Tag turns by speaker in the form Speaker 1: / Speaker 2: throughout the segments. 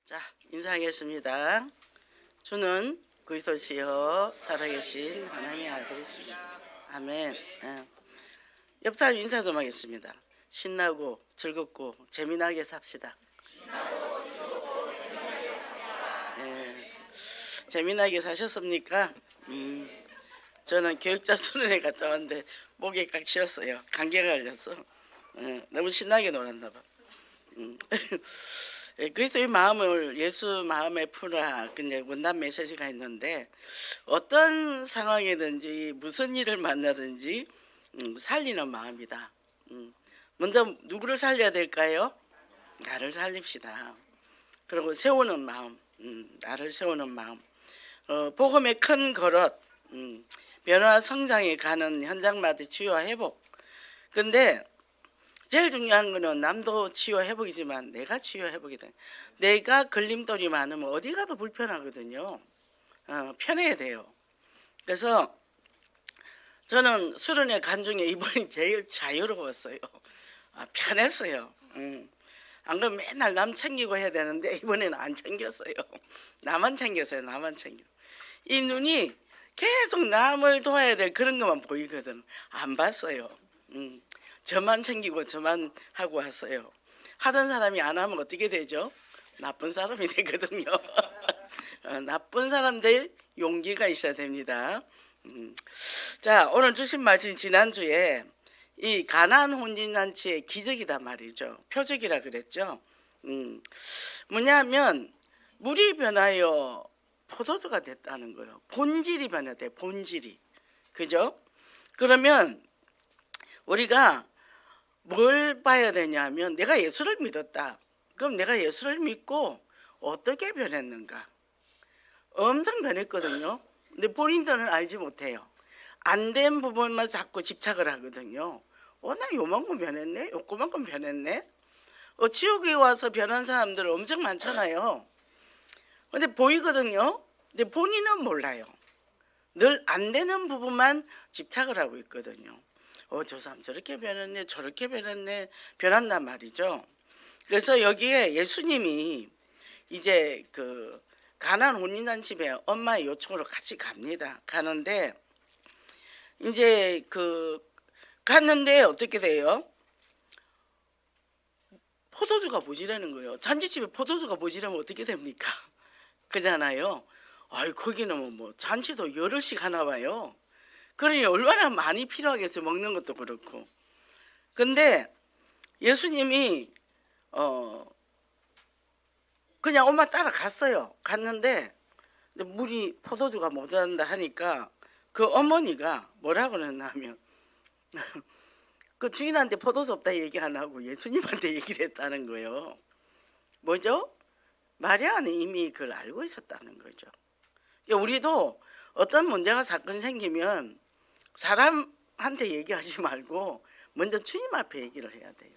Speaker 1: 자, 인사하겠습니다. 주는 그리스도시여 살아계신 하나님의 아들이십니다. 아멘. 옆 사람 인사 좀 하겠습니다. 신나고 즐겁고 재미나게 삽시다. 재미나게 사셨습니까? 저는 교육자 수련회 갔다 왔는데 목이 꽉 쥐었어요. 감기가 걸렸어. 너무 신나게 놀았나 봐. 그리스도의 마음을 예수 마음에 풀어라. 근데 원단 메시지가 있는데 어떤 상황이든지 무슨 일을 만나든지 살리는 마음이다. 먼저 누구를 살려야 될까요? 나를 살립시다. 그리고 세우는 마음, 나를 세우는 마음. 복음의 큰 그릇, 변화 성장에 가는 현장마다 치유와 회복. 근데 제일 중요한 거는 남도 치유 회복이지만 내가 치유 회복이다. 내가 걸림돌이 많으면 어디 가도 불편하거든요. 편해야 돼요. 그래서 저는 수련회 간 중에 이번이 제일 자유로웠어요. 편했어요. 안 그러면 맨날 남 챙기고 해야 되는데 이번에는 안 챙겼어요. 나만 챙겼어요. 나만 챙겨. 이 눈이 계속 남을 도와야 될 그런 것만 보이거든. 안 봤어요. 저만 챙기고 저만 하고 왔어요. 하던 사람이 안 하면 어떻게 되죠? 나쁜 사람이 되거든요. 나쁜 사람들 용기가 있어야 됩니다. 자, 오늘 주신 말씀 지난주에 이 가나안 혼인잔치의 기적이다 말이죠. 표적이라 그랬죠. 뭐냐면 물이 변하여 포도주가 됐다는 거예요. 본질이 변화돼. 본질이. 그죠? 그러면 우리가 뭘 봐야 되냐면 내가 예수를 믿었다. 그럼 내가 예수를 믿고 어떻게 변했는가? 엄청 변했거든요. 근데 본인들은 알지 못해요. 안 된 부분만 자꾸 집착을 하거든요. 나 요만큼 변했네? 요만큼 변했네? 지옥에 와서 변한 사람들 엄청 많잖아요. 근데 보이거든요. 근데 본인은 몰라요. 늘 안 되는 부분만 집착을 하고 있거든요. 저 사람 저렇게 변했네, 저렇게 변했네, 변한단 말이죠. 그래서 여기에 예수님이 이제 그 가나안 혼인잔치에 엄마의 요청으로 같이 갑니다. 가는데 이제 갔는데 어떻게 돼요? 포도주가 모자라는 거예요. 잔치집에 포도주가 모자라면 어떻게 됩니까? 그잖아요. 거기는 뭐 잔치도 여럿씩 하나 봐요. 그러니 얼마나 많이 필요하겠어요. 먹는 것도 그렇고. 근데 예수님이 그냥 엄마 따라갔어요. 갔는데 물이 포도주가 모자란다 하니까 그 어머니가 뭐라고 그랬냐면 그 주인한테 포도주 없다 얘기 안 하고 예수님한테 얘기를 했다는 거예요. 뭐죠? 마리아는 이미 그걸 알고 있었다는 거죠. 우리도 어떤 문제가 사건 생기면 사람한테 얘기하지 말고 먼저 주님 앞에 얘기를 해야 돼요.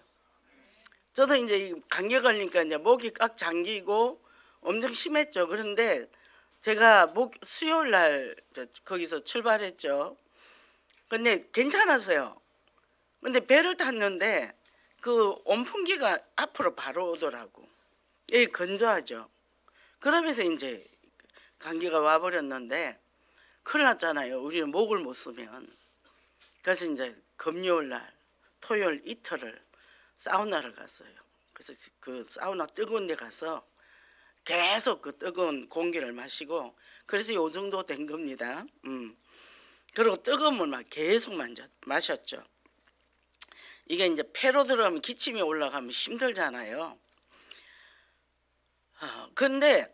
Speaker 1: 저도 이제 감기 걸리니까 이제 목이 꽉 잠기고 엄청 심했죠. 그런데 제가 수요일 날 거기서 출발했죠. 근데 괜찮았어요. 근데 배를 탔는데 그 온풍기가 앞으로 바로 오더라고. 여기 건조하죠. 그러면서 이제 감기가 와버렸는데 큰일 났잖아요. 우리는 목을 못 쓰면. 그래서 이제 금요일 날, 토요일 이틀을 사우나를 갔어요. 그래서 그 사우나 뜨거운 데 가서 계속 그 뜨거운 공기를 마시고 그래서 요 정도 된 겁니다. 그리고 뜨거운 물만 계속 마셨죠. 이게 이제 폐로 들어가면 기침이 올라가면 힘들잖아요. 근데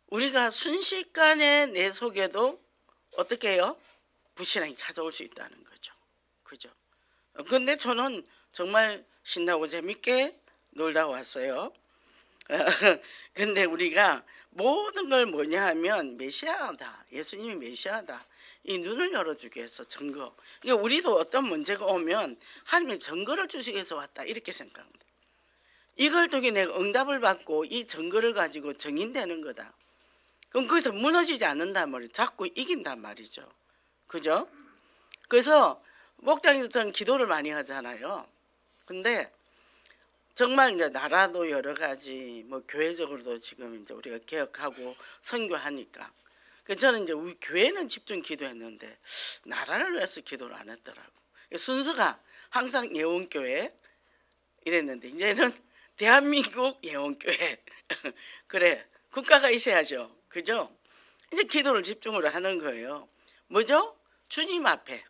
Speaker 1: 우리가 순식간에 내 속에도 어떻게 해요? 불신앙이 찾아올 수 있다는 거죠. 그죠? 근데 저는 정말 신나고 재밌게 놀다 왔어요. 근데 우리가 모든 걸 뭐냐 하면 메시아다. 예수님이 메시아다. 이 눈을 열어주기 위해서 증거. 우리도 어떤 문제가 오면 하나님이 증거를 주시기 위해서 왔다. 이렇게 생각합니다. 이걸 통해 내가 응답을 받고 이 증거를 가지고 증인되는 거다. 그럼 거기서 무너지지 않는단 말이에요. 자꾸 이긴단 말이죠. 그죠? 그래서 목장에서 저는 기도를 많이 하잖아요. 근데 정말 이제 나라도 여러 가지 뭐 교회적으로도 지금 이제 우리가 개혁하고 선교하니까 그래서 저는 이제 우리 교회는 집중 기도했는데 나라를 위해서 기도를 안 했더라고. 순서가 항상 예원교회 이랬는데 이제는 대한민국 예원교회 그래 국가가 있어야죠. 그죠? 이제 기도를 집중으로 하는 거예요. 뭐죠? 주님 앞에.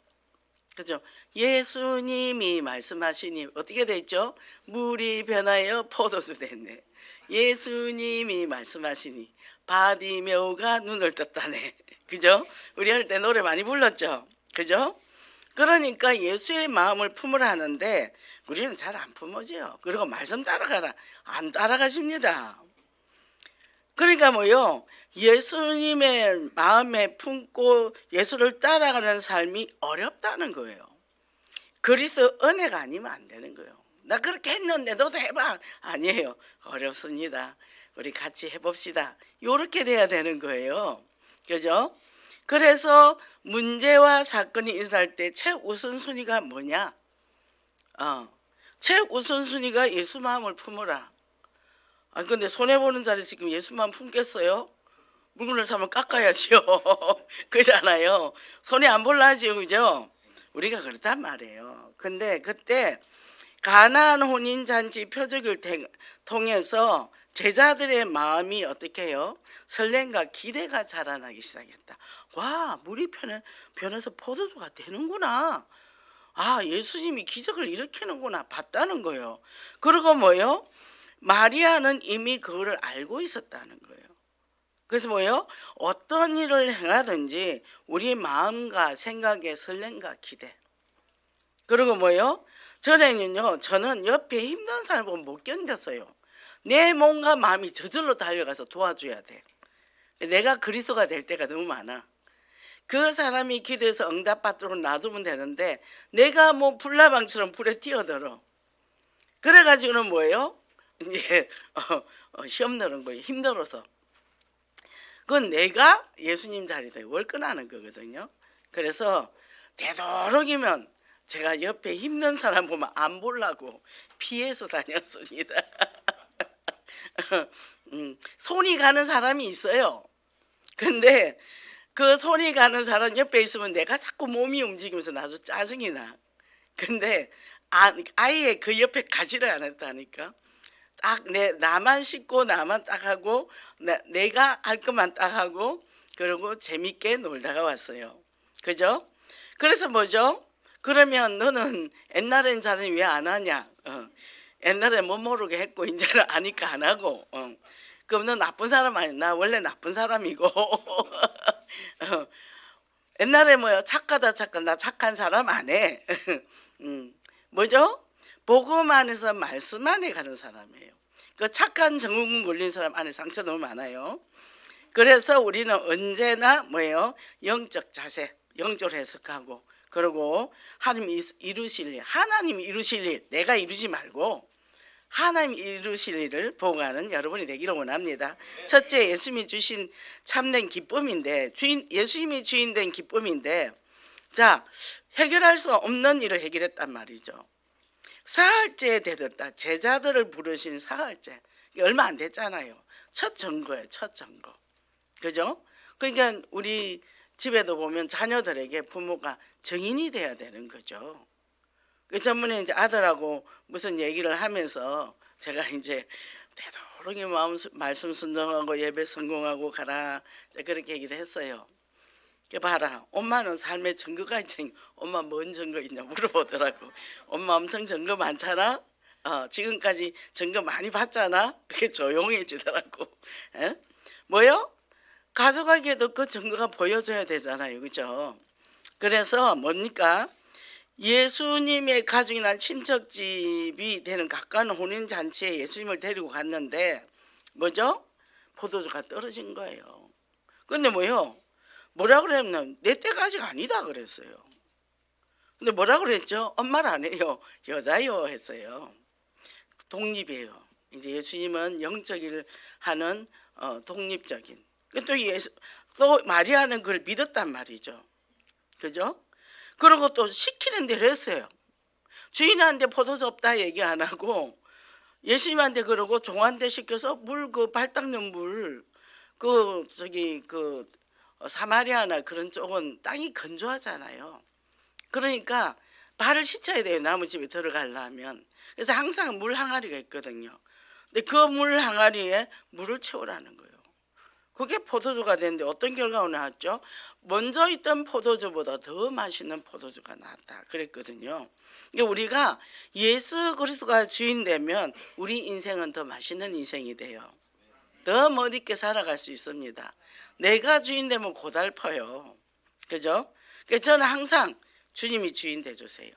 Speaker 1: 그죠? 예수님이 말씀하시니 어떻게 됐죠? 물이 변하여 포도주 됐네. 예수님이 말씀하시니 바디메오가 눈을 떴다네. 그죠? 우리 할 때 노래 많이 불렀죠? 그죠? 그러니까 예수의 마음을 품으라 하는데 우리는 잘 안 품어져요. 그리고 말씀 따라가라. 안 따라가십니다. 그러니까 뭐요? 예수님의 마음에 품고 예수를 따라가는 삶이 어렵다는 거예요. 그리스도 은혜가 아니면 안 되는 거예요. 나 그렇게 했는데 너도 해봐. 아니에요. 어렵습니다. 우리 같이 해봅시다. 이렇게 돼야 되는 거예요. 그죠? 그래서 문제와 사건이 일어날 때 최우선순위가 뭐냐? 최우선순위가 예수 마음을 품어라. 아 근데 손해보는 자리 지금 예수 마음 품겠어요? 물건을 사면 깎아야지요. 그잖아요. 손해 안 볼라지요. 그죠? 우리가 그렇단 말이에요. 근데 그때 가나안 혼인잔치 표적을 통해서 제자들의 마음이 어떻게 해요? 설렘과 기대가 자라나기 시작했다. 와, 물이 변해서 포도주가 되는구나. 아, 예수님이 기적을 일으키는구나 봤다는 거예요. 그리고 뭐요? 마리아는 이미 그거를 알고 있었다는 거예요. 그래서 뭐요? 어떤 일을 행하든지 우리 마음과 생각의 설렘과 기대. 그리고 뭐요? 저는 옆에 힘든 사람을 보면 못 견뎠어요. 내 몸과 마음이 저절로 달려가서 도와줘야 돼. 내가 그리스도가 될 때가 너무 많아. 그 사람이 기도해서 응답받도록 놔두면 되는데 내가 뭐 불나방처럼 불에 뛰어들어. 그래가지고는 뭐예요? 이제 시험 넣는 거예요. 힘들어서. 그건 내가 예수님 자리에 월권하는 거거든요. 그래서 되도록이면 제가 옆에 힘든 사람 보면 안 보려고 피해서 다녔습니다. 손이 가는 사람이 있어요. 근데 그 손이 가는 사람 옆에 있으면 내가 자꾸 몸이 움직이면서 나도 짜증이 나. 근데 아예 그 옆에 가지를 않았다니까. 딱 나만 씻고 나만 딱 하고 내가 할 것만 딱 하고 그리고 재밌게 놀다가 왔어요. 그죠? 그래서 뭐죠? 그러면 너는 옛날엔 자는 왜 안 하냐? 옛날에 못 모르게 했고 이제는 아니까 안 하고. 그럼 너 나쁜 사람 아니야? 나 원래 나쁜 사람이고. 옛날에 뭐요? 착하다 나 착한 사람 안 해. 뭐죠? 복음 안에서 말씀 안에 가는 사람이에요. 그 착한 증후군 걸린 사람 안에 상처 너무 많아요. 그래서 우리는 언제나 뭐예요? 영적 자세, 영적으로 해석하고 그리고 하나님이 이루실 일, 하나님이 이루실 일, 내가 이루지 말고 하나님이 이루실 일을 보고하는 여러분이 되기를 원합니다. 첫째, 예수님이 주신 참된 기쁨인데 예수님이 주인된 기쁨인데 자 해결할 수 없는 일을 해결했단 말이죠. 사흘째 되었다. 제자들을 부르신 사흘째. 얼마 안 됐잖아요. 첫 증거예요. 첫 증거. 그죠? 그러니까 우리 집에도 보면 자녀들에게 부모가 증인이 돼야 되는 거죠. 그 전번에 이제 아들하고 무슨 얘기를 하면서 제가 이제 되도록이 말씀 순종하고 예배 성공하고 가라 그렇게 얘기를 했어요. 봐라, 엄마는 삶의 증거가 있지. 엄마 뭔 증거 있냐 물어보더라고. 엄마 엄청 증거 많잖아. 지금까지 증거 많이 봤잖아. 그게 조용해지더라고. 에? 뭐요? 가져가기에도 그 증거가 보여줘야 되잖아요. 그죠? 그래서 뭡니까? 예수님의 가족이나 친척집이 되는 가까운 혼인잔치에 예수님을 데리고 갔는데 뭐죠? 포도주가 떨어진 거예요. 근데 뭐요? 뭐라 그랬냐면 내 때가 아직 아니다 그랬어요. 근데 뭐라 그랬죠? 엄마를 안 해요. 여자요 했어요. 독립이에요. 이제 예수님은 영적일 하는 독립적인. 또 마리아는 그걸 믿었단 말이죠. 그죠? 그리고 또 시키는 대로 했어요. 주인한테 포도주 없다 얘기 안 하고 예수님한테 그러고 종한테 시켜서 물 그 발 닦는 물 그 저기 그 사마리아나 그런 쪽은 땅이 건조하잖아요. 그러니까 발을 씻어야 돼요. 남의 집에 들어가려면. 그래서 항상 물 항아리가 있거든요. 근데 그 물 항아리에 물을 채우라는 거예요. 그게 포도주가 되는데 어떤 결과가 나왔죠? 먼저 있던 포도주보다 더 맛있는 포도주가 나왔다 그랬거든요. 그러니까 우리가 예수 그리스도가 주인 되면 우리 인생은 더 맛있는 인생이 돼요. 더 멋있게 살아갈 수 있습니다. 내가 주인 되면 고달퍼요. 그죠? 그래서 저는 항상 주님이 주인 돼주세요.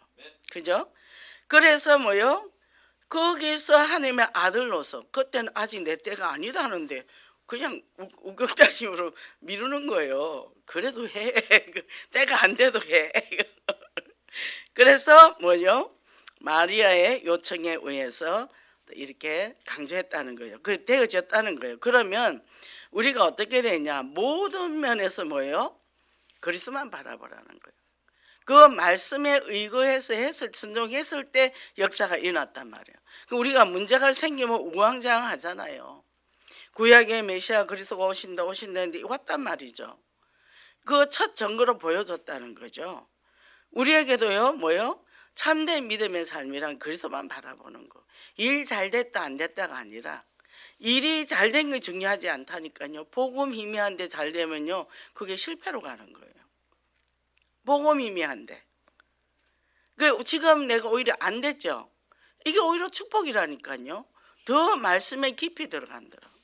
Speaker 1: 그죠? 그래서 뭐요? 거기서 하나님의 아들로서 그때는 아직 내 때가 아니다는데 그냥 우격다짐으로 미루는 거예요. 그래도 해. 때가 안 돼도 해. 그래서 뭐요? 마리아의 요청에 의해서 이렇게 강조했다는 거예요. 그 되어졌다는 거예요. 그러면 우리가 어떻게 되냐? 모든 면에서 뭐예요? 그리스도만 바라보라는 거예요. 그 말씀에 의거해서 했을 순종했을 때 역사가 일어났단 말이에요. 우리가 문제가 생기면 우왕좌왕하잖아요. 구약의 메시아 그리스도가 오신다는데 왔단 말이죠. 그 첫 증거로 보여줬다는 거죠. 우리에게도요, 뭐요? 참된 믿음의 삶이란 그리스도만 바라보는 거. 일 잘 됐다 안 됐다가 아니라 일이 잘 된 게 중요하지 않다니까요. 복음 희미한데 잘 되면요, 그게 실패로 가는 거예요. 복음 희미한데. 지금 내가 오히려 안 됐죠. 이게 오히려 축복이라니까요. 더 말씀에 깊이 들어간다고.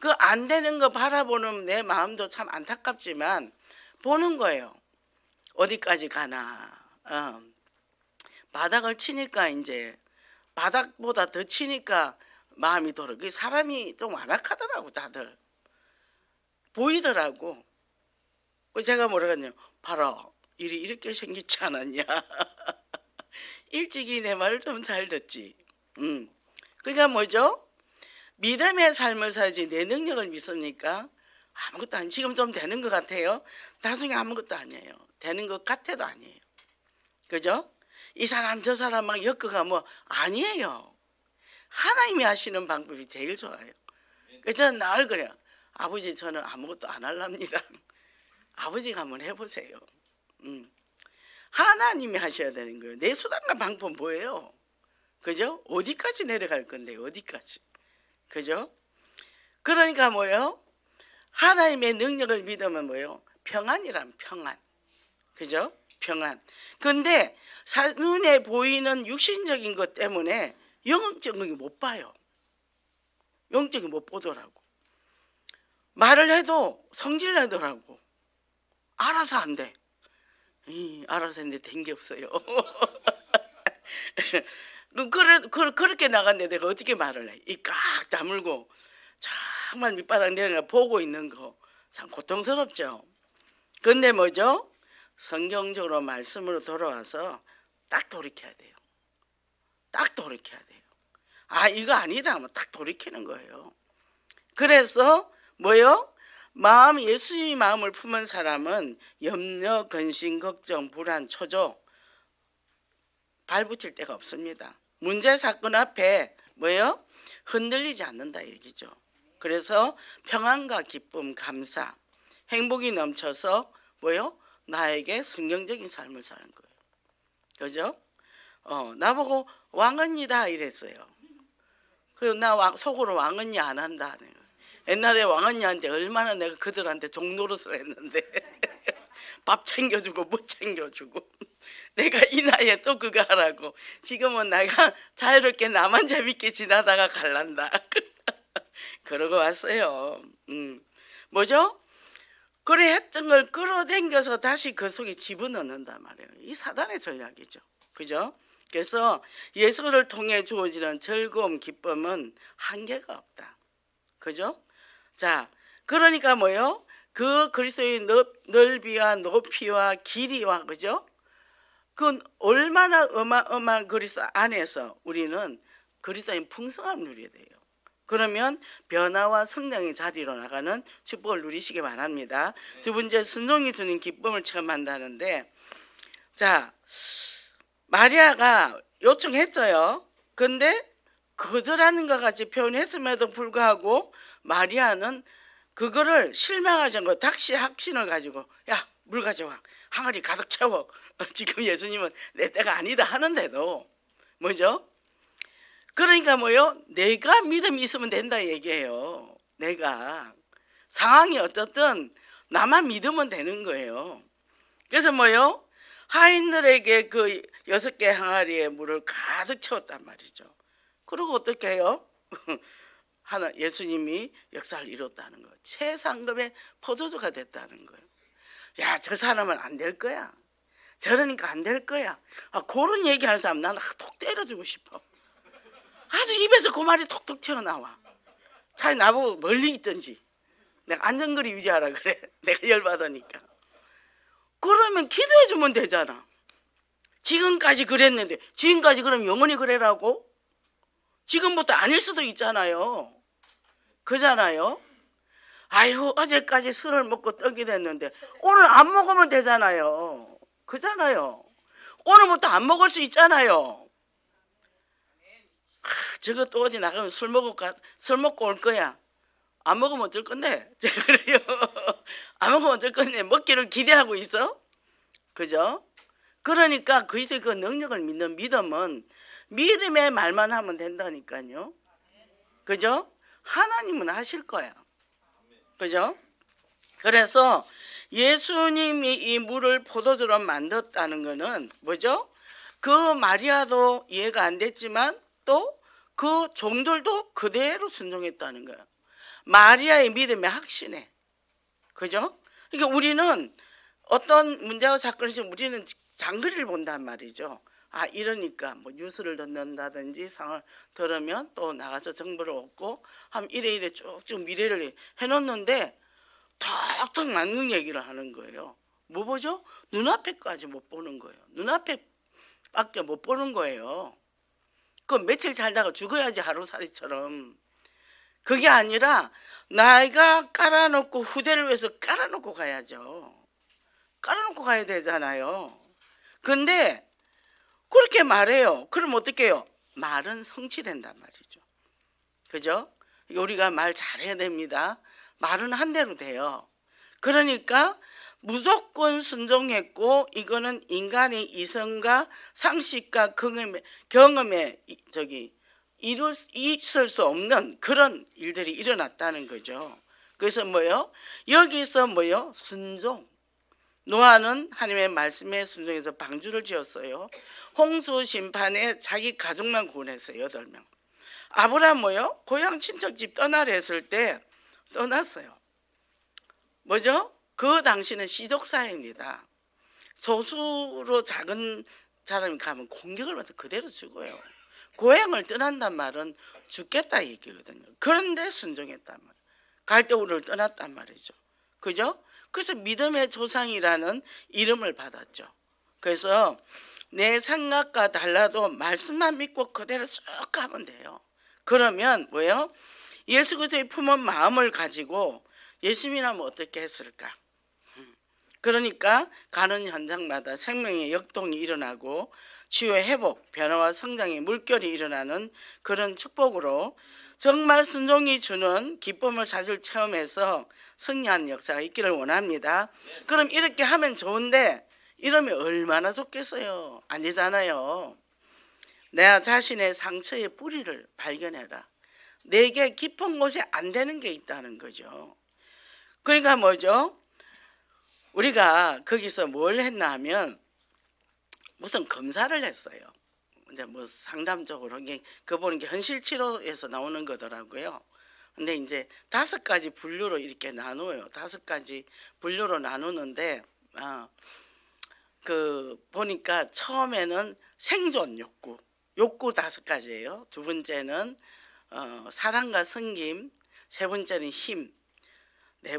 Speaker 1: 그 안 되는 거 바라보는 내 마음도 참 안타깝지만 보는 거예요. 어디까지 가나. 바닥을 치니까 이제 바닥보다 더 치니까 마음이 돌아. 그 사람이 좀 완악하더라고. 다들 보이더라고. 제가 뭐라 그랬냐, 봐라, 일이 이렇게 생기지 않았냐. 일찍이 내 말을 좀 잘 듣지. 그러니까 뭐죠? 믿음의 삶을 살지 내 능력을 믿습니까? 아무것도 아니. 지금 좀 되는 것 같아요. 나중에 아무것도 아니에요. 되는 것 같아도 아니에요. 그죠? 이 사람 저 사람 막 엮어가 뭐 아니에요. 하나님이 하시는 방법이 제일 좋아요. 그래서 저는 늘 그래요. 아버지, 저는 아무것도 안 할랍니다. 아버지가 한번 해보세요. 하나님이 하셔야 되는 거예요. 내 수단과 방법 뭐예요? 그죠? 어디까지 내려갈 건데 어디까지? 그죠? 그러니까 뭐예요? 하나님의 능력을 믿으면 뭐예요? 평안이란 평안. 그죠? 평안. 근데 눈에 보이는 육신적인 것 때문에 영적인 게 못 봐요. 영적인 못 보더라고. 말을 해도 성질 내더라고. 알아서 안 돼. 알아서 했는데 된 게 없어요. 그렇게 나갔는데 내가 어떻게 말을 해? 이 꽉 다물고 정말 밑바닥 내려가 보고 있는 거 참 고통스럽죠. 근데 뭐죠? 성경적으로 말씀으로 돌아와서 딱 돌이켜야 돼요. 딱 돌이켜야 돼요. 아, 이거 아니다 하면 딱 돌이키는 거예요. 그래서 뭐요? 예수님의 마음을 품은 사람은 염려, 근심, 걱정, 불안, 초조 발붙일 데가 없습니다. 문제 사건 앞에 뭐예요? 흔들리지 않는다 얘기죠. 그래서 평안과 기쁨, 감사, 행복이 넘쳐서 뭐예요? 나에게 성경적인 삶을 사는 거예요. 그죠? 나보고 왕언니다 이랬어요. 나 속으로 왕언니 안 한다. 옛날에 왕언니한테 얼마나 내가 그들한테 종노릇을 했는데 밥 챙겨주고 못 챙겨주고 내가 이 나이에 또 그거 하라고. 지금은 내가 자유롭게 나만 재밌게 지나다가 갈란다. 그러고 왔어요. 뭐죠? 그래 했던 걸 끌어당겨서 다시 그 속에 집어넣는단 말이에요. 이 사단의 전략이죠. 그죠? 그래서 예수를 통해 주어지는 즐거움, 기쁨은 한계가 없다. 그죠? 자, 그러니까 뭐요? 그 그리스도의 넓이와 높이와 길이와, 그죠? 그건 얼마나 어마어마한 그리스도 안에서 우리는 그리스도의 풍성함을 누려야 돼요. 그러면 변화와 성장의 자리로 나가는 축복을 누리시기 바랍니다. 두 번째, 순종이 주는 기쁨을 체험한다는데, 자, 마리아가 요청했어요. 근데 거절하는 것 같이 표현했음에도 불구하고 마리아는 그거를 실망하지 않고 닥시 확신을 가지고 야, 물 가져와, 항아리 가득 채워. 지금 예수님은 내 때가 아니다 하는데도 뭐죠? 그러니까 뭐요? 내가 믿음이 있으면 된다 얘기예요. 내가 상황이 어떻든 나만 믿으면 되는 거예요. 그래서 뭐요? 하인들에게 그 6개 항아리에 물을 가득 채웠단 말이죠. 그리고 어떻게 해요? 하나 예수님이 역사를 이뤘다는 거예요. 최상급의 포도주가 됐다는 거예요. 야, 저 사람은 안 될 거야. 저러니까 안 될 거야. 그런 얘기하는 사람 나는 톡 때려주고 싶어. 아주 입에서 그 말이 톡톡 튀어나와. 차라리 나보고 멀리 있든지 내가 안전거리 유지하라 그래. 내가 열받으니까. 그러면 기도해 주면 되잖아. 지금까지 그랬는데 지금까지 그럼 영원히 그래라고? 지금부터 아닐 수도 있잖아요. 그잖아요. 아이고 어제까지 술을 먹고 떡이 됐는데 오늘 안 먹으면 되잖아요. 그잖아요. 오늘부터 안 먹을 수 있잖아요. 저거 또 어디 나가면 술 먹고 올 거야. 안 먹으면 어쩔 건데? 제가 그래요. 안 먹으면 어쩔 건데 먹기를 기대하고 있어. 그죠? 그러니까 그리스도의 그 능력을 믿는 믿음은 믿음의 말만 하면 된다니까요. 그죠? 하나님은 하실 거야. 그죠? 그래서 예수님이 이 물을 포도주로 만들었다는 거는 뭐죠? 그 마리아도 이해가 안 됐지만 또 그 종들도 그대로 순종했다는 거예요. 마리아의 믿음에 확신해. 그죠? 그러니까 우리는 어떤 문제와 사건이 있으면 우리는 장거리를 본단 말이죠. 이러니까 뭐 뉴스를 듣는다든지 상을 들으면 또 나가서 정보를 얻고 하면 이래 쭉쭉 미래를 해놓는데 턱턱 맞는 얘기를 하는 거예요. 뭐 보죠? 눈앞에까지 못 보는 거예요. 눈앞에밖에 못 보는 거예요. 그럼 며칠 살다가 죽어야지 하루살이처럼. 그게 아니라 나이가 깔아놓고 후대를 위해서 깔아놓고 가야죠. 깔아놓고 가야 되잖아요. 근데 그렇게 말해요. 그럼 어떻게 해요? 말은 성취된단 말이죠. 그죠? 우리가 말 잘해야 됩니다. 말은 한 대로 돼요. 그러니까 무조건 순종했고 이거는 인간의 이성과 상식과 경험에 있을 수 없는 그런 일들이 일어났다는 거죠. 그래서 뭐요? 여기서 뭐요? 순종. 노아는 하나님의 말씀에 순종해서 방주를 지었어요. 홍수 심판에 자기 가족만 구원했어요. 8명. 아브라함 뭐요? 고향 친척집 떠나려 했을 때 떠났어요. 뭐죠? 그 당시는 시족사회입니다. 소수로 작은 사람이 가면 공격을 받아서 그대로 죽어요. 고향을 떠난단 말은 죽겠다 얘기거든요. 그런데 순종했단 말이에요. 갈대우를 떠났단 말이죠. 그죠? 그래서 믿음의 조상이라는 이름을 받았죠. 그래서 내 생각과 달라도 말씀만 믿고 그대로 쭉 가면 돼요. 그러면 뭐예요? 예수 그리스도의 품은 마음을 가지고 예수님이라면 어떻게 했을까? 그러니까 가는 현장마다 생명의 역동이 일어나고 치유의 회복, 변화와 성장의 물결이 일어나는 그런 축복으로 정말 순종이 주는 기쁨을 사실 체험해서 승리하는 역사가 있기를 원합니다. 그럼 이렇게 하면 좋은데 이러면 얼마나 좋겠어요? 아니잖아요. 내 자신의 상처의 뿌리를 발견해라. 내게 깊은 곳에 안 되는 게 있다는 거죠. 그러니까 뭐죠? 우리가 거기서 뭘 했나 하면 무슨 검사를 했어요. 이제 뭐 상담적으로 그 보는 게 현실 치료에서 나오는 거더라고요. 근데 이제 5가지 분류로 이렇게 나눠요. 5가지 분류로 나누는데 그 보니까 처음에는 생존 욕구 5가지예요. 두 번째는 사랑과 섬김, 세 번째는 힘, 네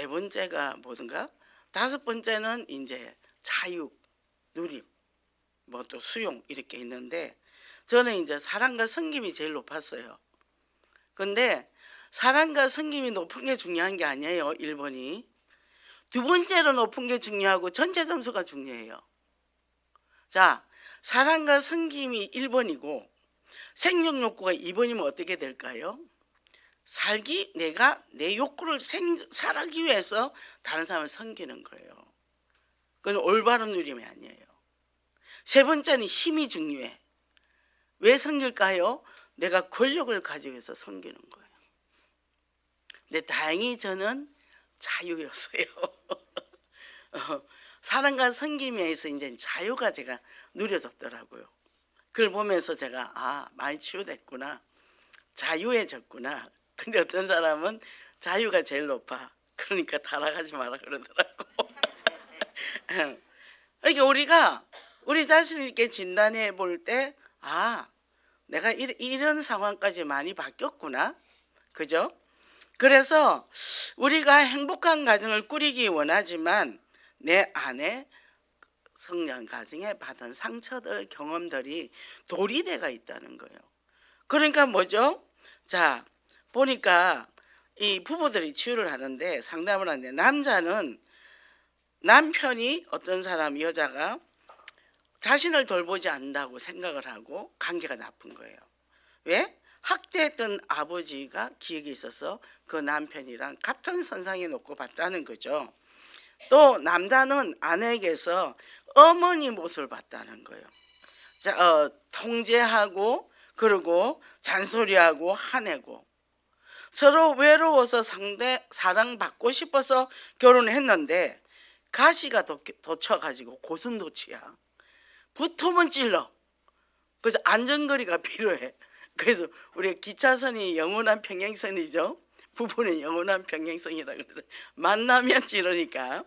Speaker 1: 번째가 뭐든가, 5번째는 이제 자유, 누림, 뭐 또 수용 이렇게 있는데 저는 이제 사랑과 섬김이 제일 높았어요. 근데 사랑과 섬김이 높은 게 중요한 게 아니에요. 1번이. 두 번째로 높은 게 중요하고 전체 점수가 중요해요. 자, 사랑과 섬김이 1번이고 생존 욕구가 2번이면 어떻게 될까요? 내가 내 욕구를 살기 위해서 다른 사람을 섬기는 거예요. 그건 올바른 누림이 아니에요. 세 번째는 힘이 중요해. 왜 섬길까요? 내가 권력을 가지고 해서 섬기는 거예요. 근데 다행히 저는 자유였어요. 사랑과 섬김에서 이제 자유가 제가 누려졌더라고요. 그걸 보면서 제가 많이 치유됐구나, 자유해졌구나. 근데 어떤 사람은 자유가 제일 높아, 그러니까 타락하지 마라 그러더라고. 그러니까 우리가 우리 자신을 이렇게 진단해 볼 때 내가 이런 상황까지 많이 바뀌었구나, 그죠? 그래서 우리가 행복한 가정을 꾸리기 원하지만 내 안에 성장 과정에 받은 상처들, 경험들이 도리대가 있다는 거예요. 그러니까 뭐죠? 자, 보니까 이 부부들이 치유를 하는데, 상담을 하는데, 남자는 남편이 어떤 사람, 여자가 자신을 돌보지 않는다고 생각을 하고 관계가 나쁜 거예요. 왜? 학대했던 아버지가 기억이 있어서 그 남편이랑 같은 선상에 놓고 봤다는 거죠. 또 남자는 아내에게서 어머니 모습을 봤다는 거예요. 통제하고, 그리고 잔소리하고 화내고, 서로 외로워서 사랑받고 싶어서 결혼했는데 가시가 돋쳐가지고 고슴도치야. 붙으면 찔러. 그래서 안전거리가 필요해. 그래서 우리 기차선이 영원한 평행선이죠. 부부는 영원한 평행선이라 그래서 만나면 찌르니까.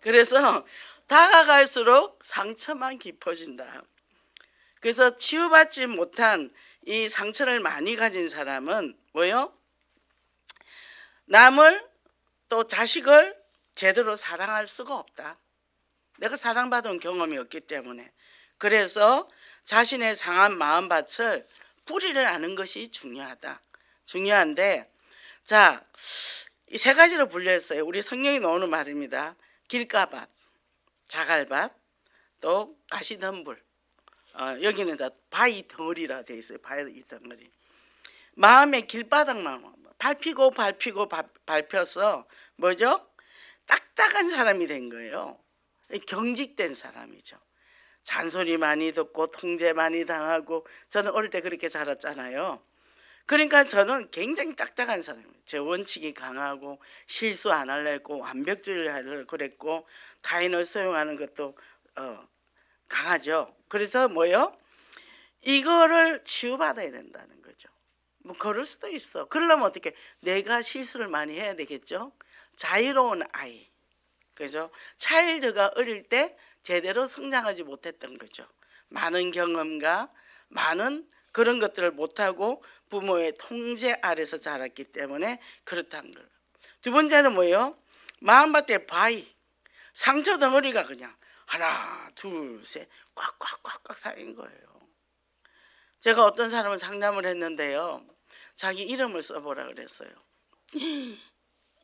Speaker 1: 그래서 다가갈수록 상처만 깊어진다. 그래서 치유받지 못한 이 상처를 많이 가진 사람은 뭐요? 남을 또 자식을 제대로 사랑할 수가 없다. 내가 사랑받은 경험이 없기 때문에. 그래서 자신의 상한 마음밭을 뿌리를 아는 것이 중요하다. 중요한데, 자, 이 세 가지로 분류했어요. 우리 성경에 나오는 말입니다. 길가밭, 자갈밭, 또 가시덤불. 여기는 다 바위 덩어리라 되어 있어요. 바위 덩어리. 마음의 길바닥만 밟히고 밟혀서 뭐죠? 딱딱한 사람이 된 거예요. 경직된 사람이죠. 잔소리 많이 듣고 통제 많이 당하고, 저는 어릴 때 그렇게 자랐잖아요. 그러니까 저는 굉장히 딱딱한 사람이에요. 제 원칙이 강하고 실수 안 하려고 완벽주의를 하려고 그랬고, 타인을 소용하는 것도 강하죠. 그래서 뭐요? 이거를 치유받아야 된다는 거죠. 뭐 그럴 수도 있어. 그러려면 어떻게? 내가 실수를 많이 해야 되겠죠. 자유로운 아이, 그죠? 차일드가 어릴 때 제대로 성장하지 못했던 거죠. 많은 경험과 많은 그런 것들을 못하고 부모의 통제 아래서 자랐기 때문에 그렇다는 거예요. 두 번째는 뭐예요? 마음밭에 바위, 상처 덩어리가 그냥 하나 둘 셋 꽉꽉꽉꽉 쌓인 거예요. 제가 어떤 사람을 상담을 했는데요, 자기 이름을 써보라 그랬어요.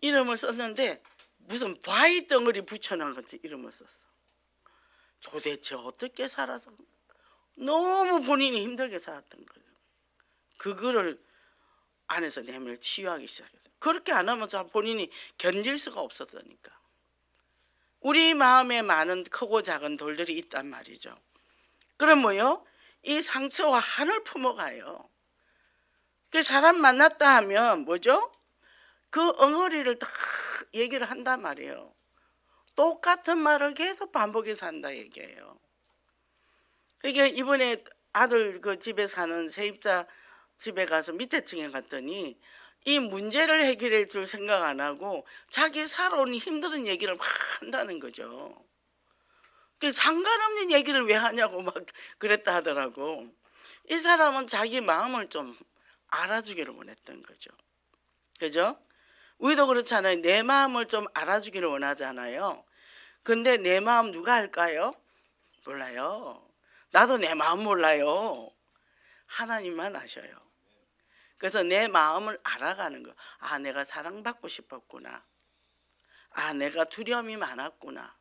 Speaker 1: 이름을 썼는데 무슨 바위 덩어리 붙여놓은 것처럼 이름을 썼어. 도대체 어떻게 살아서 너무 본인이 힘들게 살았던 거예요. 그거를 안에서 내면을 치유하기 시작했어요. 그렇게 안 하면 본인이 견딜 수가 없었으니까. 우리 마음에 많은 크고 작은 돌들이 있단 말이죠. 그럼 뭐요? 이 상처와 한을 품어가요. 그 사람 만났다 하면 뭐죠? 그 엉어리를 다 얘기를 한단 말이에요. 똑같은 말을 계속 반복해서 한다 얘기예요. 그러니까 이번에 아들 그 집에 사는 세입자 집에 가서 밑에 층에 갔더니 이 문제를 해결해 줄 생각 안 하고 자기 살아온 힘든 얘기를 막 한다는 거죠. 상관없는 얘기를 왜 하냐고 막 그랬다 하더라고. 이 사람은 자기 마음을 좀 알아주기를 원했던 거죠. 그죠? 우리도 그렇잖아요. 내 마음을 좀 알아주기를 원하잖아요. 근데 내 마음 누가 알까요? 몰라요. 나도 내 마음 몰라요. 하나님만 아셔요. 그래서 내 마음을 알아가는 거. 내가 사랑받고 싶었구나. 내가 두려움이 많았구나.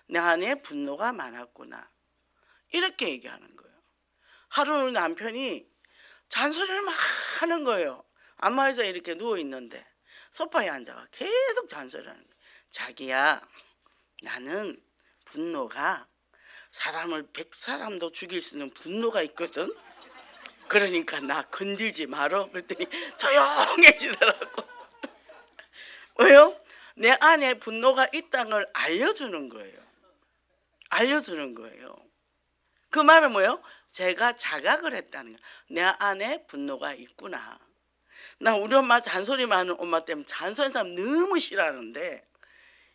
Speaker 1: 내 안에 분노가 많았구나. 이렇게 얘기하는 거예요. 하루는 남편이 잔소리를 막 하는 거예요. 안마의자에 이렇게 누워 있는데 소파에 앉아가 계속 잔소리를 하는 거예요. 자기야, 나는 분노가 사람을 100사람도 죽일 수 있는 분노가 있거든. 그러니까 나 건들지 말어. 그랬더니 조용해지더라고. 왜요? 내 안에 분노가 있다는 걸 알려주는 거예요. 알려주는 거예요. 그 말은 뭐예요? 제가 자각을 했다는 거예요. 내 안에 분노가 있구나. 나 우리 엄마 잔소리 많은 엄마 때문에 잔소리하는 사람 너무 싫어하는데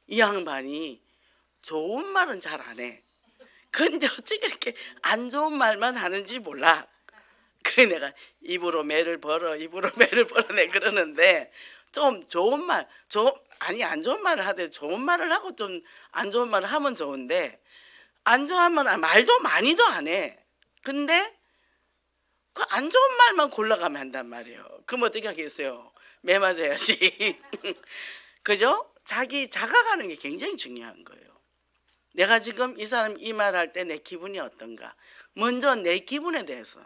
Speaker 1: 이 양반이 좋은 말은 잘 안 해. 근데 어떻게 이렇게 안 좋은 말만 하는지 몰라. 그 내가 입으로 매를 벌어, 입으로 매를 벌어내 그러는데 좀 좋은 말, 아니 안 좋은 말을 하되 좋은 말을 하고 좀 안 좋은 말을 하면 좋은데 안 좋은 말도 많이도 안 해. 근데 그 안 좋은 말만 골라가면 한단 말이에요. 그럼 어떻게 하겠어요? 매 맞아야지. 그죠? 자기 자각하는 게 굉장히 중요한 거예요. 내가 지금 이 사람 이 말할 때 내 기분이 어떤가? 먼저 내 기분에 대해서.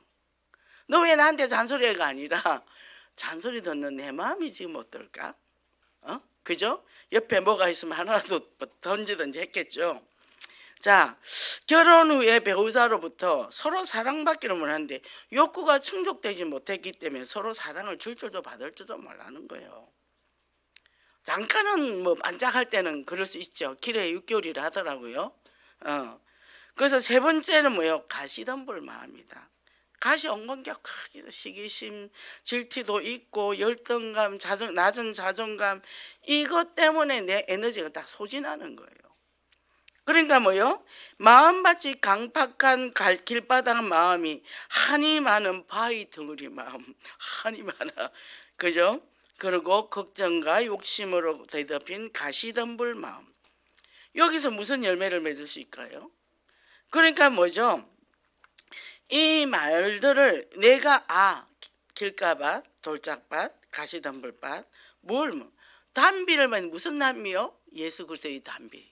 Speaker 1: 너 왜 나한테 잔소리가 아니라 잔소리 듣는 내 마음이 지금 어떨까? 그죠? 옆에 뭐가 있으면 하나라도 던지든지 했겠죠. 자, 결혼 후에 배우자로부터 서로 사랑받기를 원하는데 욕구가 충족되지 못했기 때문에 서로 사랑을 줄 줄도 받을 줄도 몰라는 거예요. 잠깐은 뭐 반짝할 때는 그럴 수 있죠. 길에 6개월이라 하더라고요. 그래서 세 번째는 뭐예요? 가시덤불 마음이다. 가시 엉겅격하기도 시기심, 질투도 있고 열등감, 낮은 자존감 이것 때문에 내 에너지가 다 소진하는 거예요. 그러니까 뭐요? 마음밭이 강팍한 길바닥 마음이 한이 많은 바위 덩어리 마음, 한이 많아, 그죠? 그리고 걱정과 욕심으로 뒤덮인 가시덤불 마음. 여기서 무슨 열매를 맺을 수 있을까요? 그러니까 뭐죠? 이 말들을 내가 길가밭, 돌짝밭, 가시덤불밭, 단비를 말하는 무슨 단비요? 예수 그리스도의 단비.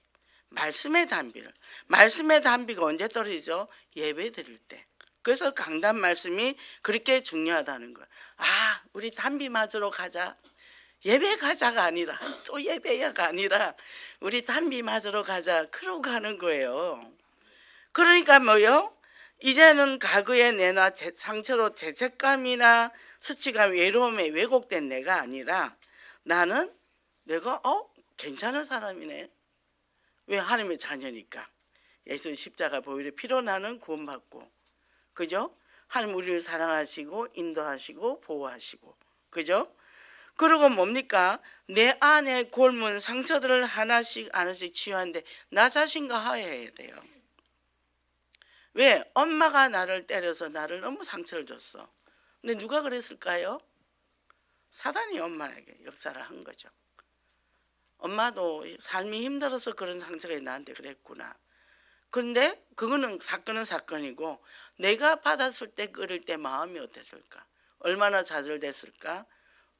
Speaker 1: 말씀의 단비를. 말씀의 단비가 언제 떨어지죠? 예배 드릴 때. 그래서 강단 말씀이 그렇게 중요하다는 거예요. 우리 단비 맞으러 가자. 예배 가자가 아니라 또 예배야가 아니라 우리 단비 맞으러 가자. 그러고 가는 거예요. 그러니까 뭐요? 이제는 과거의 내나 상처로 죄책감이나 수치감, 외로움에 왜곡된 내가 아니라 나는 내가 괜찮은 사람이네. 왜? 하나님의 자녀니까. 예수 십자가 보혈의 피로 나는 구원받고, 그죠? 하나님 우리를 사랑하시고 인도하시고 보호하시고, 그죠? 그리고 뭡니까? 내 안에 골문 상처들을 하나씩 치유하는데 나 자신과 화해해야 돼요. 왜? 엄마가 나를 때려서 나를 너무 상처를 줬어. 근데 누가 그랬을까요? 사단이 엄마에게 역사를 한 거죠. 엄마도 삶이 힘들어서 그런 상처가 나한테 그랬구나. 그런데 그거는 사건은 사건이고 내가 받았을 때 그럴 때 마음이 어땠을까? 얼마나 좌절됐을까?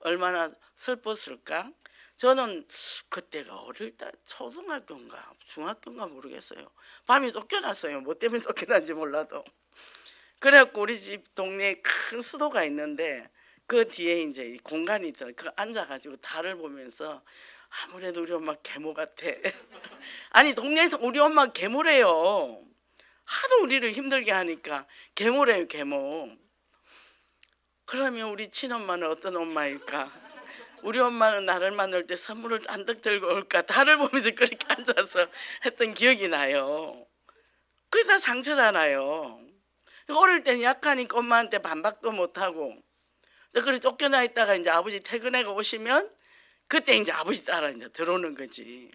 Speaker 1: 얼마나 슬펐을까? 저는 그때가 어릴 때 초등학교인가 중학교인가 모르겠어요. 밤에 쫓겨났어요. 뭐 때문에 쫓겨난지 몰라도. 그래갖고 우리 집 동네에 큰 수도가 있는데 그 뒤에 이제 공간이 있잖아요. 그 앉아가지고 달을 보면서 아무래도 우리 엄마 계모 같아. 아니 동네에서 우리 엄마 계모래요. 하도 우리를 힘들게 하니까 계모래요, 계모. 그러면 우리 친엄마는 어떤 엄마일까? 우리 엄마는 나를 만날 때 선물을 잔뜩 들고 올까? 달을 보면서 그렇게 앉아서 했던 기억이 나요. 그게 다 상처잖아요. 어릴 때는 약하니까 엄마한테 반박도 못하고 그래 쫓겨나 있다가 이제 아버지 퇴근해가 오시면 그때 이제 아버지 따라 이제 들어오는 거지.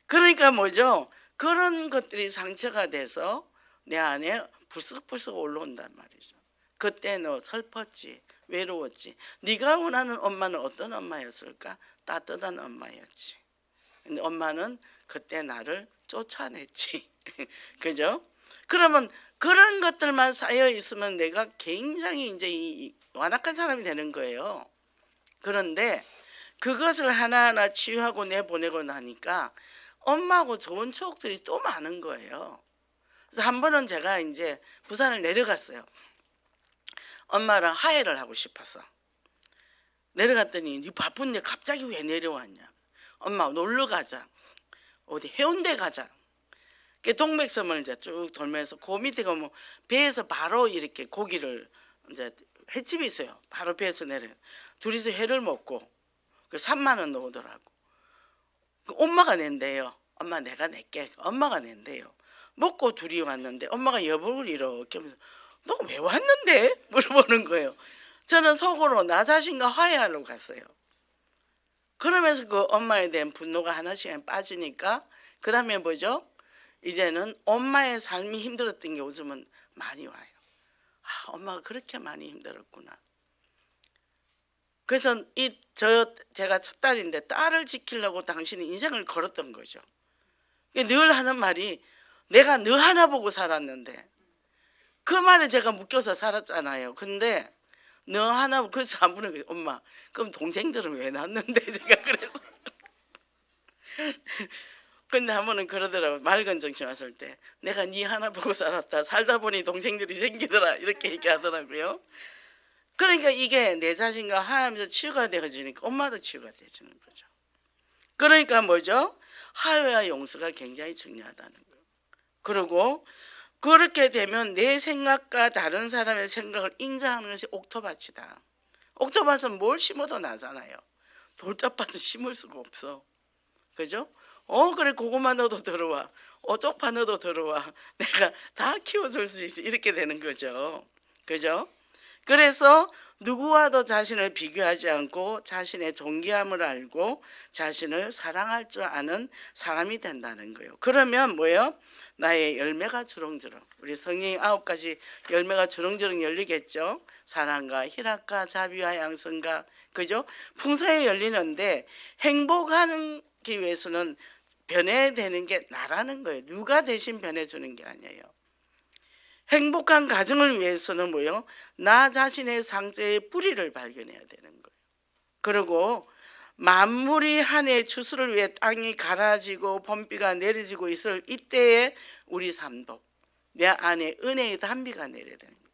Speaker 1: 그러니까 뭐죠? 그런 것들이 상처가 돼서 내 안에 불쑥불쑥 올라온단 말이죠. 그때 너 슬펐지, 외로웠지. 네가 원하는 엄마는 어떤 엄마였을까? 따뜻한 엄마였지. 근데 엄마는 그때 나를 쫓아냈지. 그죠? 그러면 그런 것들만 쌓여 있으면 내가 굉장히 이제 완악한 사람이 되는 거예요. 그런데 그것을 하나하나 치유하고 내보내고 나니까 엄마하고 좋은 추억들이 또 많은 거예요. 그래서 한 번은 제가 이제 부산을 내려갔어요. 엄마랑 화해를 하고 싶어서 내려갔더니 니 바쁜데 갑자기 왜 내려왔냐. 엄마 놀러 가자. 어디 해운대 가자. 그 동백섬을 이제 쭉 돌면서 그 밑에가 뭐 배에서 바로 이렇게 고기를 이제 횟집이 있어요. 바로 배에서 내려. 둘이서 회를 먹고 그 3만 원 나오더라고. 그 엄마가 낸대요. 엄마 내가 낼게. 엄마가 낸대요. 먹고 둘이 왔는데 엄마가 여보를 이렇게 하면서 너 왜 왔는데? 물어보는 거예요. 저는 속으로 나 자신과 화해하러 갔어요. 그러면서 그 엄마에 대한 분노가 하나씩 빠지니까 그 다음에 뭐죠? 이제는 엄마의 삶이 힘들었던 게 요즘은 많이 와요. 아, 엄마가 그렇게 많이 힘들었구나. 그래서 제가 첫 딸인데 딸을 지키려고 당신이 인생을 걸었던 거죠. 늘 하는 말이 내가 너 하나 보고 살았는데 그 말에 제가 묶여서 살았잖아요. 근데 너 하나 그래서 한 분은 엄마 그럼 동생들은 왜 낳는데 제가 그래서 근데 한 번은 그러더라고요. 맑은 정신 왔을 때 내가 네 하나 보고 살았다. 살다 보니 동생들이 생기더라. 이렇게 얘기하더라고요. 그러니까 이게 내 자신과 화해하면서 치유가 되어지니까 엄마도 치유가 되어지는 거죠. 그러니까 뭐죠? 화해와 용서가 굉장히 중요하다는 거예요. 그리고 그렇게 되면 내 생각과 다른 사람의 생각을 인정하는 것이 옥토밭이다. 옥토밭은 뭘 심어도 나잖아요. 돌짝밭은 심을 수가 없어. 그죠? 그래 고구마 넣어도 들어와. 쪽파 넣어도 들어와. 내가 다 키워줄 수 있어. 이렇게 되는 거죠. 그죠? 그래서 누구와도 자신을 비교하지 않고 자신의 존귀함을 알고 자신을 사랑할 줄 아는 사람이 된다는 거예요. 그러면 뭐예요? 나의 열매가 주렁주렁. 우리 성령 9가지 열매가 주렁주렁 열리겠죠. 사랑과 희락과 자비와 양선과 그죠? 풍성하게 열리는데 행복하기 위해서는 변해되는 게 나라는 거예요. 누가 대신 변해주는 게 아니에요. 행복한 가정을 위해서는 뭐요? 나 자신의 상태의 뿌리를 발견해야 되는 거예요. 그리고 만물이 한 해 추수를 위해 땅이 갈아지고 봄비가 내려지고 있을 이때에 우리 삶도 내 안에 은혜의 단비가 내려야 되는 거예요.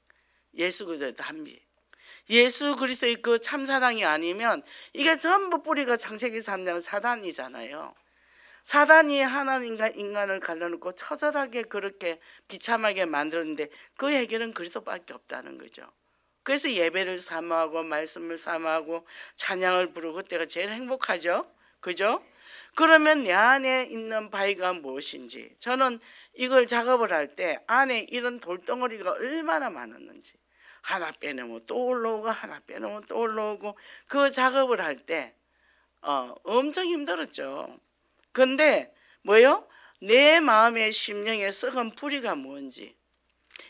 Speaker 1: 예수 그리스도의 단비. 예수 그리스도의 그 참사랑이 아니면 이게 전부 뿌리가 창세기 3장 사단이잖아요. 사단이 하나님과 인간을 갈라놓고 처절하게 그렇게 비참하게 만들었는데 그 해결은 그리스도밖에 없다는 거죠. 그래서 예배를 사모하고 말씀을 사모하고 찬양을 부르고 그때가 제일 행복하죠. 그죠? 그러면 내 안에 있는 바위가 무엇인지 저는 이걸 작업을 할 때 안에 이런 돌덩어리가 얼마나 많았는지 하나 빼놓으면 또 올라오고 하나 빼놓으면 또 올라오고 그 작업을 할 때 엄청 힘들었죠. 근데 뭐요? 내 마음의 심령에 썩은 뿌리가 뭔지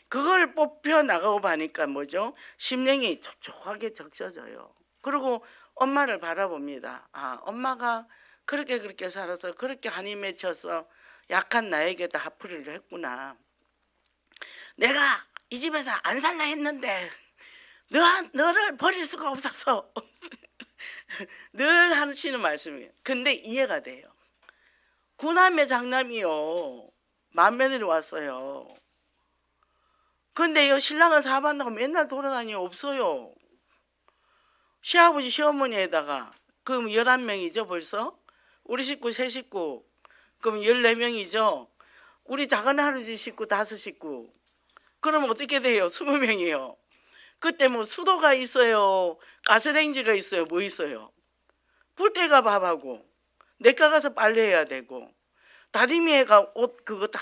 Speaker 1: 그걸 뽑혀 나가고 보니까 뭐죠? 심령이 촉촉하게 적셔져요. 그리고 엄마를 바라봅니다. 아, 엄마가 그렇게 살아서 그렇게 한이 맺혀서 약한 나에게도 화풀이를 했구나. 내가 이 집에서 안 살라 했는데 너를 버릴 수가 없어서 늘 하시는 말씀이에요. 근데 이해가 돼요. 구남의 장남이요. 맏며느리 왔어요. 근데 요 신랑은 사업한다고 맨날 돌아다니요. 없어요. 시아버지 시어머니에다가 그럼 11명이죠 벌써? 우리 식구 3식구 그럼 14명이죠. 우리 작은 할아버지 식구 5식구 그러면 어떻게 돼요? 20명이요. 그때 뭐 수도가 있어요. 가스레인지가 있어요. 뭐 있어요? 불때가 밥하고 내과 가서 빨래해야 되고 다리미애가 옷 그거 다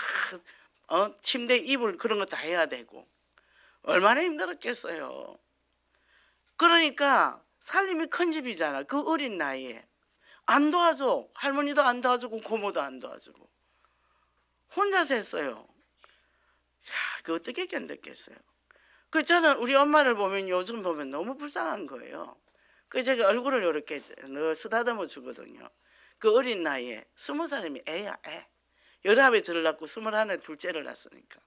Speaker 1: 침대 이불 그런 거 다 해야 되고 얼마나 힘들었겠어요. 그러니까 살림이 큰 집이잖아. 그 어린 나이에 안 도와줘. 할머니도 안 도와주고 고모도 안 도와주고 혼자서 했어요. 그 어떻게 견뎠겠어요. 그 저는 우리 엄마를 보면 요즘 보면 너무 불쌍한 거예요. 그 제가 얼굴을 이렇게 쓰다듬어 주거든요. 그 어린 나이에 20살이면 애야 애. 19에 들을 낳고 21에 둘째를 낳았으니까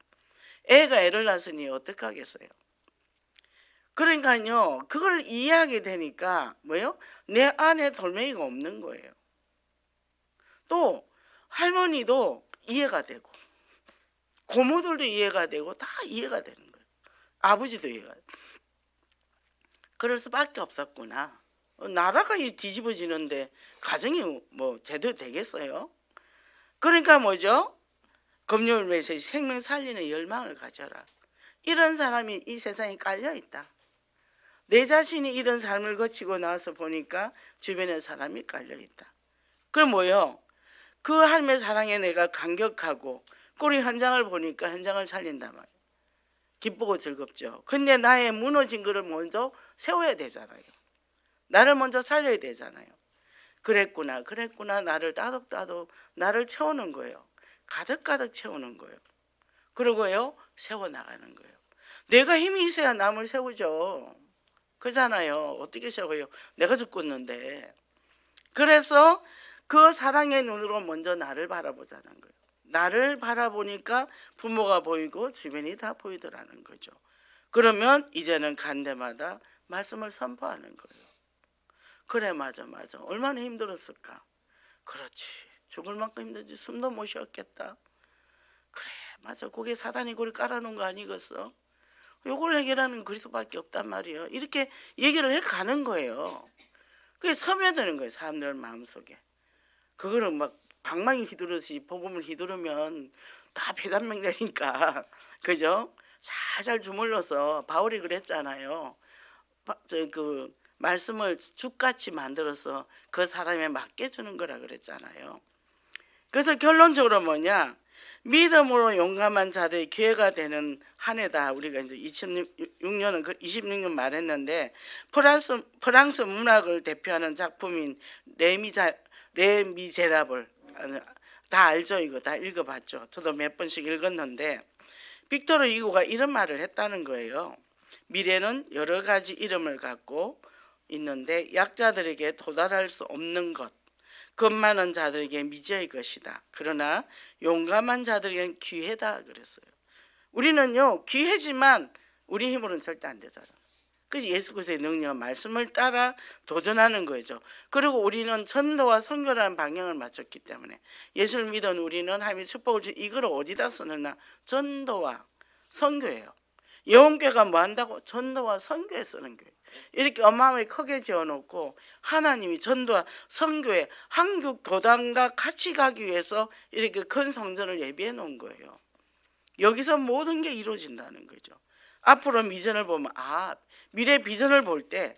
Speaker 1: 애가 애를 낳았으니 어떡하겠어요. 그러니까요 그걸 이해하게 되니까 뭐요? 내 안에 돌멩이가 없는 거예요. 또 할머니도 이해가 되고 고모들도 이해가 되고 다 이해가 되는 거예요. 아버지도 이해가 되고 그럴 수밖에 없었구나. 나라가 뒤집어지는데 가정이 뭐 제대로 되겠어요? 그러니까 뭐죠? 금요일 메시지 생명 살리는 열망을 가져라. 이런 사람이 이 세상에 깔려있다. 내 자신이 이런 삶을 거치고 나서 보니까 주변에 사람이 깔려있다. 그럼 뭐요? 그 하나님의 사랑에 내가 감격하고 꼴이 현장을 보니까 현장을 살린단 말이에요. 기쁘고 즐겁죠. 근데 나의 무너진 거를 먼저 세워야 되잖아요. 나를 먼저 살려야 되잖아요. 그랬구나 나를 따독따독 나를 채우는 거예요. 가득가득 채우는 거예요. 그리고요 세워나가는 거예요. 내가 힘이 있어야 남을 세우죠. 그렇잖아요. 어떻게 세워요? 내가 죽겠는데. 그래서 그 사랑의 눈으로 먼저 나를 바라보자는 거예요. 나를 바라보니까 부모가 보이고 주변이 다 보이더라는 거죠. 그러면 이제는 간 데마다 말씀을 선포하는 거예요. 그래 맞아 얼마나 힘들었을까. 그렇지 죽을 만큼 힘들지. 숨도 못 쉬었겠다. 그래 맞아 거기에 사단이 고리 깔아놓은 거 아니겠어. 요걸 해결하는 그리스도밖에 없단 말이에요. 이렇게 얘기를 해가는 거예요. 그게 스며드는 거예요. 사람들 마음속에. 그거를 막 방망이 휘두르듯이 복음을 휘두르면 다 배단명 되니까 그죠? 살살 주물러서 바울이 그랬잖아요. 그 말씀을 죽같이 만들어서 그 사람에 맡겨주는 거라 그랬잖아요. 그래서 결론적으로 뭐냐? 믿음으로 용감한 자들의 기회가 되는 한 해다. 우리가 이제 2006년은 26년 말했는데 프랑스 문학을 대표하는 작품인 레미제라블 다 알죠? 이거 다 읽어봤죠? 저도 몇 번씩 읽었는데 빅토르 이고가 이런 말을 했다는 거예요. 미래는 여러 가지 이름을 갖고 있는데 약자들에게 도달할 수 없는 것, 급 많은 자들에게 미지의 것이다. 그러나 용감한 자들에게는 기회다 그랬어요. 우리는요 기회지만 우리 힘으로는 절대 안 되잖아. 그래서 예수 그리스도의 능력 말씀을 따라 도전하는 거죠. 그리고 우리는 전도와 선교라는 방향을 맞췄기 때문에 예수를 믿은 우리는 하나님의 축복을 주 이걸 어디다 쓰느냐? 전도와 선교예요. 영혼교회가 뭐 한다고? 전도와 선교에 쓰는 거예요. 이렇게 어마어마하게 크게 지어놓고 하나님이 전도와 선교에 한국 교단과 같이 가기 위해서 이렇게 큰 성전을 예비해 놓은 거예요. 여기서 모든 게 이루어진다는 거죠. 앞으로 비전을 보면 미래 비전을 볼 때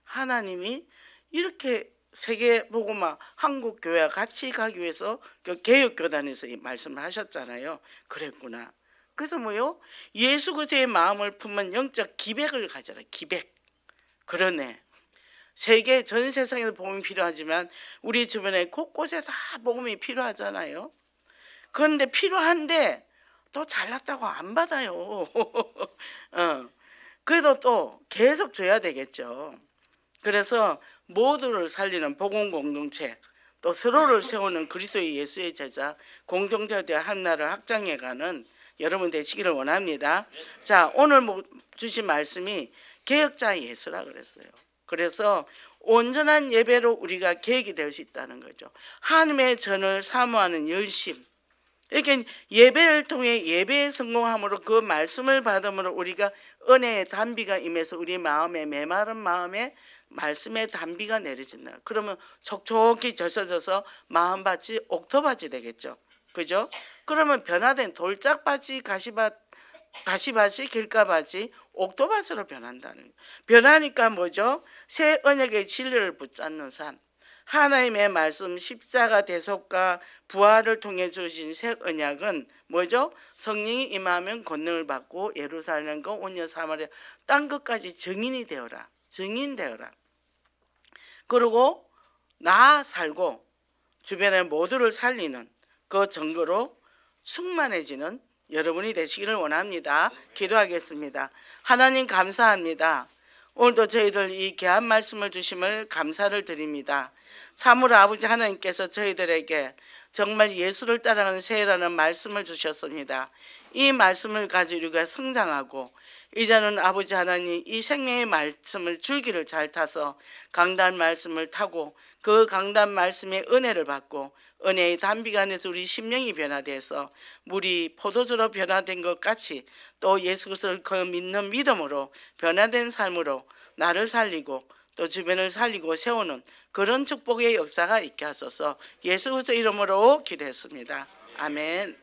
Speaker 1: 하나님이 이렇게 세계 복음화 한국 교회와 같이 가기 위해서 그 개혁교단에서 이 말씀을 하셨잖아요. 그랬구나. 그래서 뭐요? 예수 그리스도의 마음을 품은 영적 기백을 가져라. 기백. 그러네. 세계 전 세상에서 복음이 필요하지만 우리 주변에 곳곳에 다 복음이 필요하잖아요. 그런데 필요한데 또 잘났다고 안 받아요. 그래도 또 계속 줘야 되겠죠. 그래서 모두를 살리는 복음 공동체, 또 서로를 세우는 그리스도의 예수의 제자 공동체에 대한 하나를 확장해가는 여러분 되시기를 원합니다. 자, 오늘 주신 말씀이 개혁자 예수라 그랬어요. 그래서 온전한 예배로 우리가 개혁이 될 수 있다는 거죠. 하나님의 전을 사모하는 열심. 이렇게 예배를 통해 예배에 성공함으로 그 말씀을 받음으로 우리가 은혜의 단비가 임해서 우리 마음에 메마른 마음에 말씀의 단비가 내려진다. 그러면 촉촉히 젖어져서 마음밭이 옥토밭이 되겠죠. 그죠? 그러면 변화된 돌짝밭이 가시밭이 길가밭이 옥토밭으로 변한다는 거예요. 변하니까 뭐죠? 새 언약의 진리를 붙잡는 삶. 하나님의 말씀 십자가 대속과 부활을 통해 주신 새 언약은 뭐죠? 성령이 임하면 권능을 받고 예루살렘과 온유 사마리아 땅 끝까지 증인이 되어라. 증인 되어라. 그리고 나 살고 주변의 모두를 살리는 그 증거로 충만해지는 여러분이 되시기를 원합니다. 기도하겠습니다. 하나님 감사합니다. 오늘도 저희들 이 귀한 말씀을 주심을 감사를 드립니다. 참으로 아버지 하나님께서 저희들에게 정말 예수를 따라가는 새해라는 말씀을 주셨습니다. 이 말씀을 가지고 우리가 성장하고 이제는 아버지 하나님 이 생명의 말씀을 줄기를 잘 타서 강단 말씀을 타고 그 강단 말씀의 은혜를 받고 은혜의 단비가 안에서 우리 심령이 변화돼서 물이 포도주로 변화된 것 같이 또 예수 그리스도를 그 믿는 믿음으로 변화된 삶으로 나를 살리고 또 주변을 살리고 세우는 그런 축복의 역사가 있게 하소서. 예수 그리스도 이름으로 기도했습니다. 아멘.